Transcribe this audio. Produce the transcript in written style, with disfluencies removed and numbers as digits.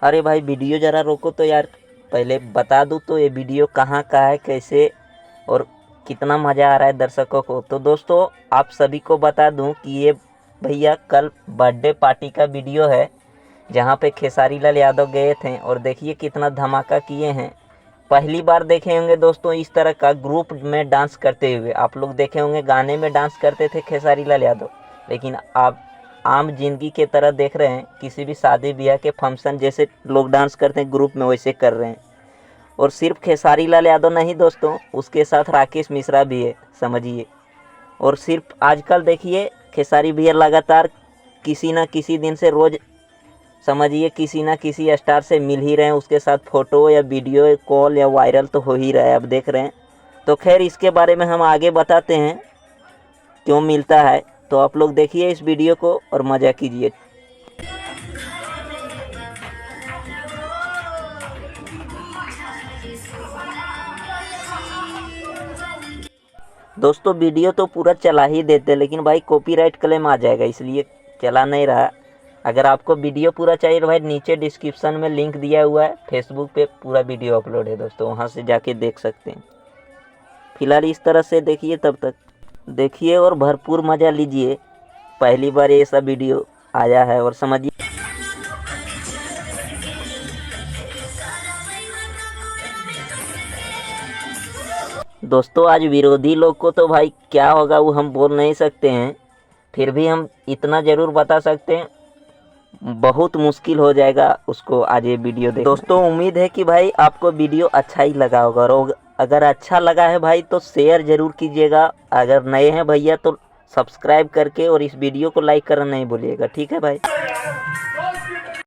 अरे भाई वीडियो ज़रा रोको तो यार, पहले बता दूँ तो ये वीडियो कहाँ का है, कैसे और कितना मज़ा आ रहा है दर्शकों को। तो दोस्तों आप सभी को बता दूँ कि ये भैया कल बर्थडे पार्टी का वीडियो है, जहाँ पे खेसारी लाल यादव गए थे और देखिए कितना धमाका किए हैं। पहली बार देखे होंगे दोस्तों इस तरह का ग्रुप में डांस करते हुए। आप लोग देखे होंगे गाने में डांस करते थे खेसारी लाल यादव, लेकिन आप आम जिंदगी के तरह देख रहे हैं, किसी भी शादी ब्याह के फंक्शन जैसे लोग डांस करते हैं ग्रुप में, वैसे कर रहे हैं। और सिर्फ खेसारी लाल यादव नहीं दोस्तों, उसके साथ राकेश मिश्रा भी है, समझिए। और सिर्फ आजकल देखिए खेसारी भैया लगातार किसी ना किसी दिन से रोज समझिए किसी ना किसी स्टार से मिल ही रहे हैं, उसके साथ फोटो या वीडियो कॉल या वायरल तो हो ही रहा है, अब देख रहे हैं। तो खैर इसके बारे में हम आगे बताते हैं क्यों मिलता है। तो आप लोग देखिए इस वीडियो को और मज़ा कीजिए। दोस्तों वीडियो तो पूरा चला ही देते, लेकिन भाई कॉपीराइट क्लेम आ जाएगा, इसलिए चला नहीं रहा। अगर आपको वीडियो पूरा चाहिए तो भाई नीचे डिस्क्रिप्शन में लिंक दिया हुआ है, फेसबुक पे पूरा वीडियो अपलोड है दोस्तों, वहाँ से जाके देख सकते हैं। फिलहाल इस तरह से देखिए, तब तक देखिए और भरपूर मज़ा लीजिए। पहली बार ये सब वीडियो आया है और समझिए। दोस्तों आज विरोधी लोग को तो भाई क्या होगा वो हम बोल नहीं सकते हैं, फिर भी हम इतना ज़रूर बता सकते हैं, बहुत मुश्किल हो जाएगा उसको आज ये वीडियो देखना। दोस्तों उम्मीद है कि भाई आपको वीडियो अच्छा ही लगा होगा, और अगर अच्छा लगा है भाई तो शेयर ज़रूर कीजिएगा। अगर नए हैं भैया तो सब्सक्राइब करके और इस वीडियो को लाइक करना नहीं भूलिएगा, ठीक है भाई।